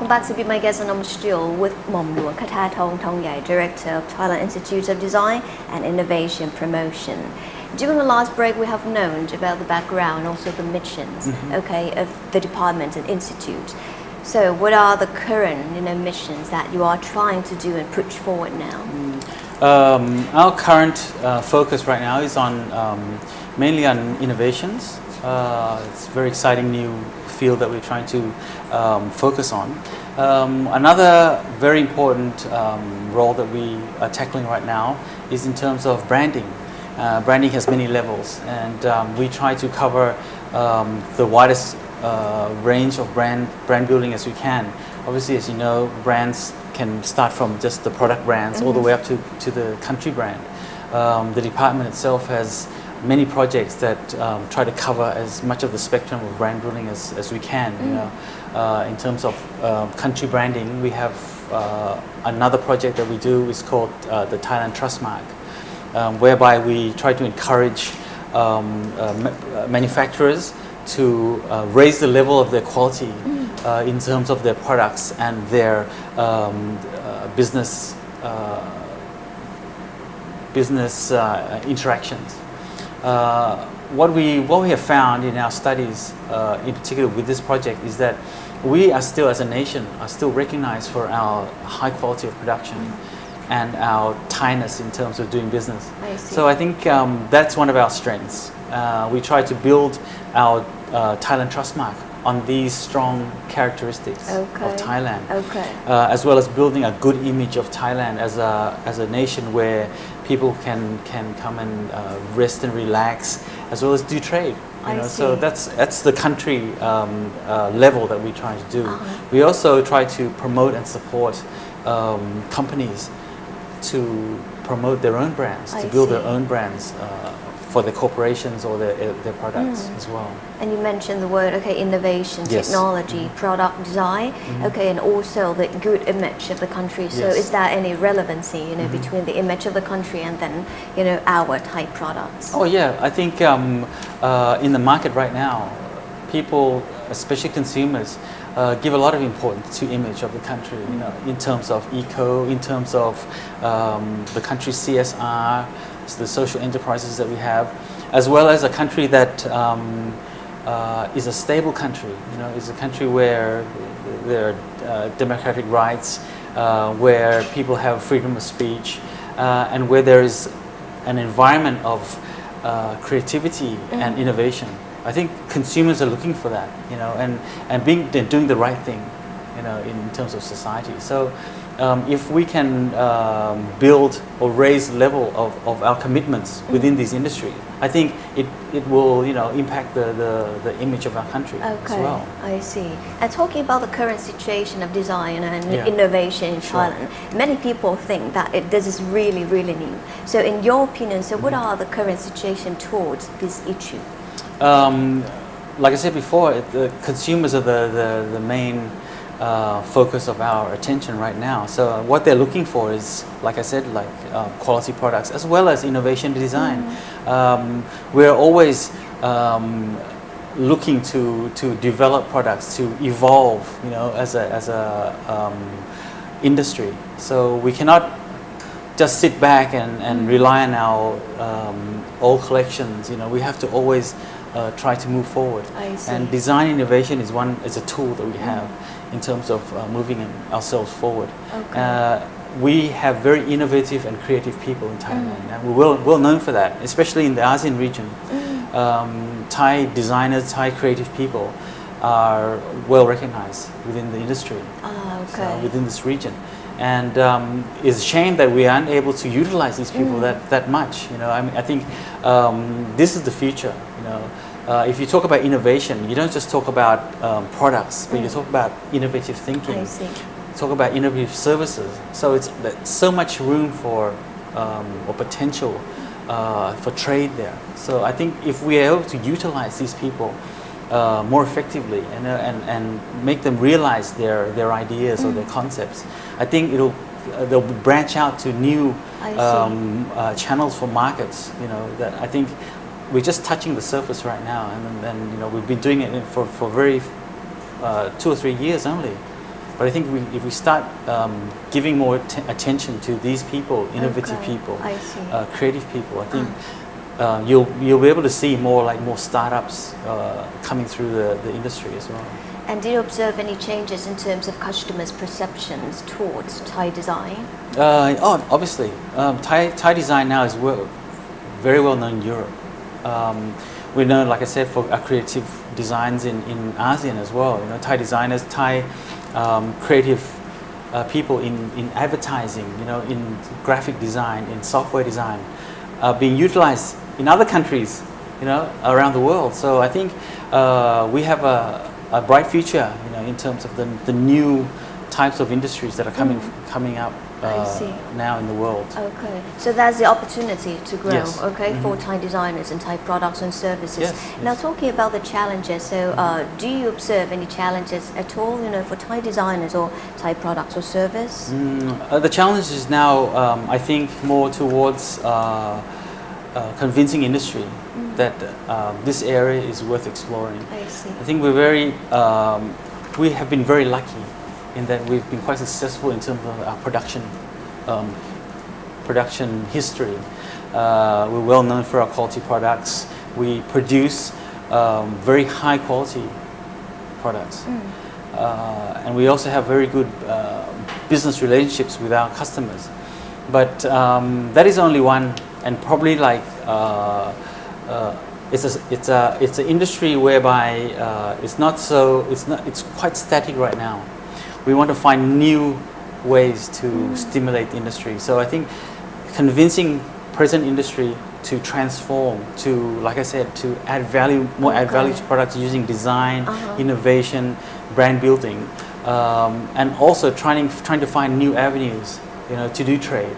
welcome back to Be My Guest, and I'm still with Mom Luan Kathatong Thongyai, Director of Thailand Institute of Design and Innovation Promotion. During the last break, we have known about the background, also the missions, of the department and institute. So, what are the current, missions that you are trying to do and push forward now? Our current focus right now is on mainly on innovations. It's a very exciting new field that we're trying to focus on. Another very important role that we are tackling right now is in terms of branding. Branding has many levels, and we try to cover the widest range of brand building as we can. Obviously, as you know, brands can start from just the product brands all the way up to the country brand. The department itself has many projects that try to cover as much of the spectrum of brand building as we can. In terms of country branding, we have another project that we do is called the Thailand Trust Mark, whereby we try to encourage manufacturers to raise the level of their quality in terms of their products and their business interactions. What we have found in our studies, in particular with this project, is that we are still, as a nation, are still recognized for our high quality of production and our Thainess in terms of doing business. So I think that's one of our strengths. We try to build our Thailand Trust Mark on these strong characteristics of Thailand, as well as building a good image of Thailand as a nation where people can come and rest and relax, as well as do trade. So that's the country level that we try to do. We also try to promote and support companies to promote their own brands, to build their own brands for their corporations or their products as well. And you mentioned the word, innovation, technology, product design, and also the good image of the country. So is there any relevancy, between the image of the country and then, our Thai products? Oh yeah, I think in the market right now, people, especially consumers, give a lot of importance to image of the country, in terms of eco, in terms of the country's CSR, the social enterprises that we have, as well as a country that is a stable country, is a country where there are democratic rights, where people have freedom of speech, and where there is an environment of creativity and innovation. I think consumers are looking for that, and doing the right thing, in terms of society. So if we can build or raise the level of our commitments within this industry, I think it will impact the image of our country as well. I see. And talking about the current situation of design and innovation in Thailand, many people think that this is really, really new. So in your opinion, what are the current situation towards this issue? Like I said before, the consumers are the main focus of our attention right now. So what they're looking for is, like I said, quality products as well as innovation design. We're always looking to develop products, to evolve, as a industry. So we cannot just sit back and rely on our old collections. We have to always try to move forward. And design innovation is a tool that we have in terms of moving ourselves forward. We have very innovative and creative people in Thailand, and we're well known for that, especially in the ASEAN region. Thai designers, Thai creative people are well recognized within the industry, within this region. And it's a shame that we aren't able to utilize these people that much. I think this is the future. If you talk about innovation, you don't just talk about products, but you talk about innovative thinking. Talk about innovative services. So there's so much room for or potential for trade there. So I think if we are able to utilize these people more effectively and make them realize their ideas or their concepts, I think they'll branch out to new channels for markets. That I think we're just touching the surface right now, and we've been doing it for very 2 or 3 years only. But I think if we start giving more attention to these people, innovative Okay, people, I see. creative people, I think you'll be able to see more startups coming through the industry as well. And do you observe any changes in terms of customers' perceptions towards Thai design? Obviously, Thai design now is very well known in Europe. We're known, like I said, for our creative designs in ASEAN as well. Thai designers, Thai creative people in advertising, in graphic design, in software design, being utilized in other countries, around the world. So I think we have a bright future, in terms of the new types of industries that are coming up now in the world. Okay, so that's the opportunity to grow, Yes. okay, for Thai designers and Thai products and services. Yes, Now yes. talking about the challenges, so do you observe any challenges at all, for Thai designers or Thai products or service? The challenge is now, I think, more towards convincing industry that this area is worth exploring. I see. I think we have been very lucky in that we've been quite successful in terms of our production history. We're well known for our quality products. We produce very high quality products. And we also have very good business relationships with our customers. But that is only one, and probably it's an industry whereby it's quite static right now. We want to find new ways to stimulate the industry. So I think convincing present industry to transform, to, like I said, to add value, add value to products using design, innovation, brand building, and also trying to find new avenues, to do trade.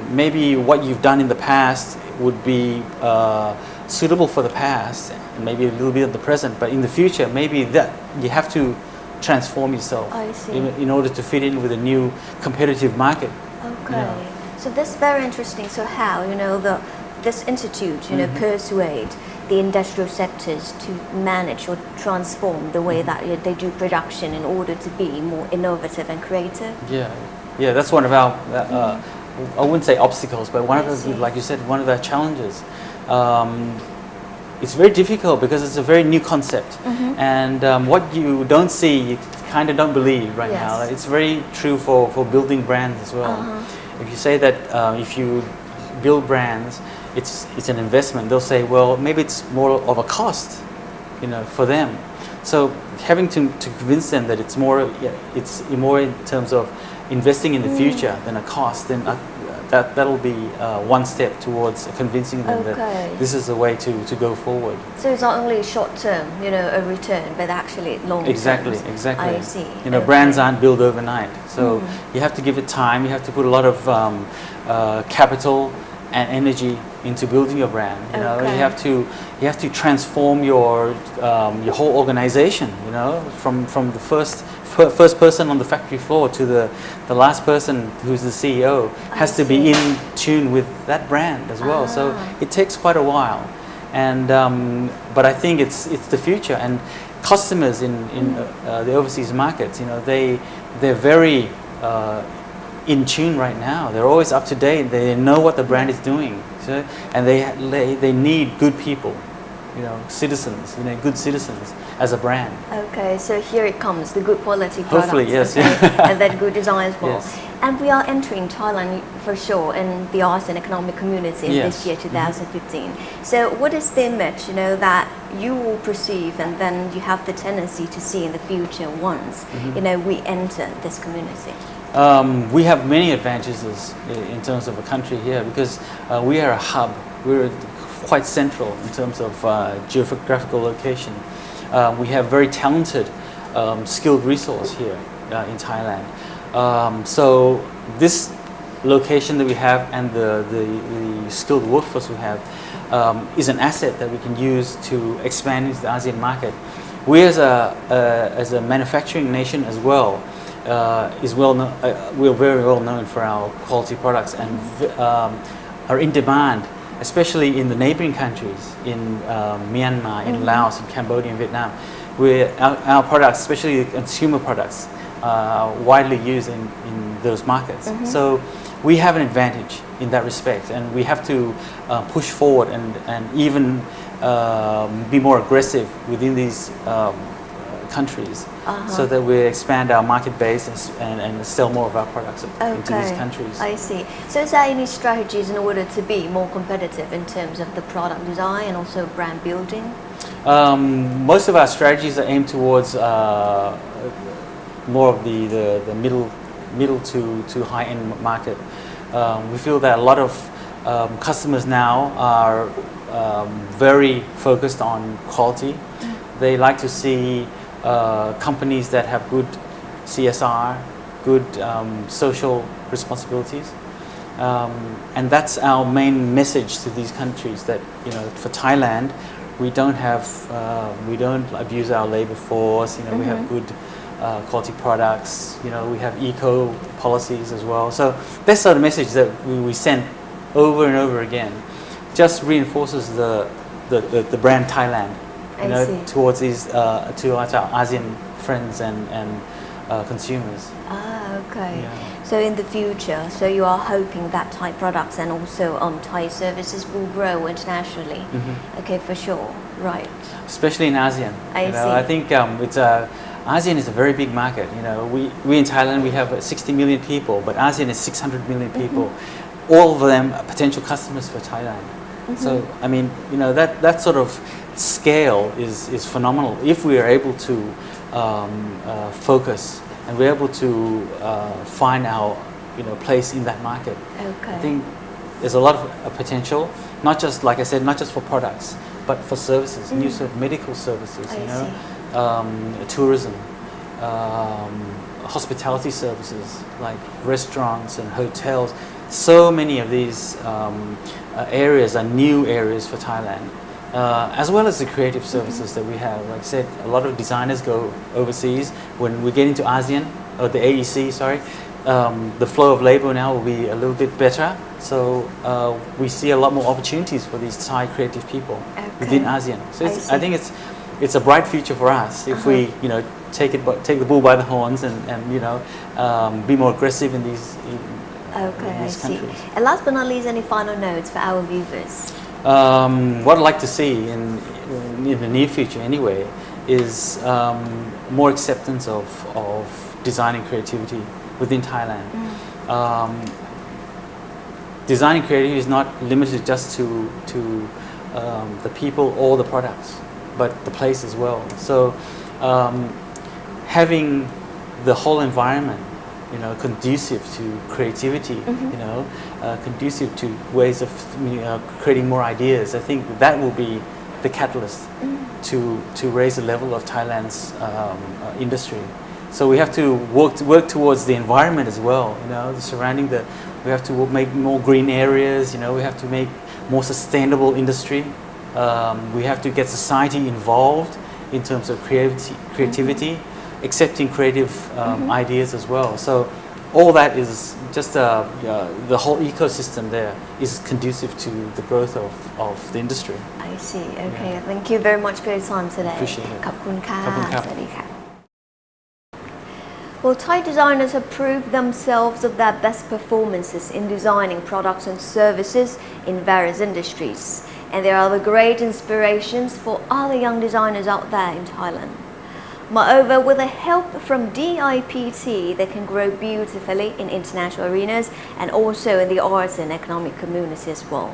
Maybe what you've done in the past would be suitable for the past, and maybe a little bit of the present, but in the future, maybe that you have to transform yourself I see. in order to fit in with a new competitive market. Okay, so this is very interesting. So how, this institute, persuade the industrial sectors to manage or transform the way that they do production in order to be more innovative and creative? Yeah, that's one of our, I wouldn't say obstacles, but one I of see. the, like you said, one of our challenges. It's very difficult because it's a very new concept, and what you don't see, you kind of don't believe right Yes. now. It's very true for building brands as well. If you say that if you build brands, it's an investment, they'll say, well, maybe it's more of a cost, for them. So having to convince them that it's more in terms of investing in the future than a cost, then that'll be one step towards convincing them Okay. that this is the way to go forward. So it's not only short term, a return, but actually long term. Exactly. I see. Brands aren't built overnight, so you have to give it time. You have to put a lot of capital and energy into building your brand. Okay. You have to transform your whole organization. From the first person on the factory floor to the last person who's the CEO has to be in tune with that brand as well. So it takes quite a while, and but I think it's the future. And customers in the overseas markets, they're very in tune right now. They're always up to date. They know what the brand is doing, and they need good people, citizens, good citizens as a brand. Okay, so here it comes, the good quality products. Hopefully, yes, okay, yeah. and then good design as well. Yes. And we are entering Thailand for sure in the ASEAN economic community in Yes. this year 2015. So what is the image, that you will perceive and then you have the tendency to see in the future once, we enter this community? We have many advantages in terms of a country here because we are a hub. We're quite central in terms of geographical location. We have very talented, skilled resource here in Thailand. So this location that we have and the skilled workforce we have is an asset that we can use to expand into the ASEAN market. We as a manufacturing nation as well we're very well known for our quality products and are in demand, especially in the neighboring countries, in Myanmar, in Laos, in Cambodia, and Vietnam. Our products, especially consumer products, widely used in those markets. So we have an advantage in that respect, and we have to push forward and even be more aggressive within these countries, so that we expand our market base and sell more of our products into these countries. I see. So is there any strategies in order to be more competitive in terms of the product design and also brand building? Most of our strategies are aimed towards more of the middle to high-end market. We feel that a lot of customers now are very focused on quality. They like to see companies that have good CSR, good social responsibilities. And that's our main message to these countries, that for Thailand, we don't abuse our labor force. We have good quality products. We have eco policies as well. So that's the message that we send over and over again. Just reinforces the brand Thailand, towards these to our ASEAN friends and consumers. Okay. Yeah. So in the future, so you are hoping that Thai products and also Thai services will grow internationally. Okay, for sure. Right. Especially in ASEAN. I see. I think ASEAN is a very big market. We in Thailand, we have 60 million people, but ASEAN is 600 million people. All of them are potential customers for Thailand. So I mean, that sort of scale is phenomenal if we are able to focus and we're able to find our place in that market. Okay. I think there's a lot of potential, not just, like I said, not just for products, but for services, new sort of medical services, tourism, hospitality services like restaurants and hotels. So many of these areas are new areas for Thailand, as well as the creative services that we have. Like I said, a lot of designers go overseas. When we get into ASEAN, or the AEC, sorry, the flow of labor now will be a little bit better. So we see a lot more opportunities for these Thai creative people within ASEAN. So I think it's a bright future for us if we take the bull by the horns and be more aggressive in these. Okay, I see. Countries. And last but not least, any final notes for our viewers? What I'd like to see in the near future anyway is more acceptance of design and creativity within Thailand. Design and creativity is not limited just to the people or the products, but the place as well. So having the whole environment conducive to creativity, conducive to ways of creating more ideas. I think that will be the catalyst to raise the level of Thailand's industry. So we have to work towards the environment as well. We have to make more green areas. We have to make more sustainable industry. We have to get society involved in terms of creativity. Accepting creative ideas as well. So all that is just the whole ecosystem there is conducive to the growth of the industry. I see. Okay. Thank you very much for your time today. Appreciate it. ขอบคุณค่ะ ขอบคุณครับ สวัสดีค่ะ Well, Thai designers have proved themselves of their best performances in designing products and services in various industries, and they are the great inspirations for other young designers out there in Thailand. Moreover, with the help from DIPT, they can grow beautifully in international arenas and also in the arts and economic community as well.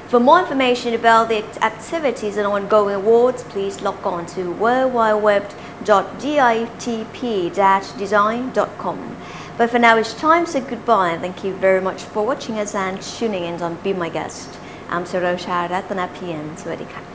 For more information about the activities and ongoing awards, please log on to worldwideweb.ditp-design.com. But for now, it's time to say goodbye and thank you very much for watching us and tuning in on Be My Guest. I'm Sarosha Ratanapian. สวัสดีค่ะ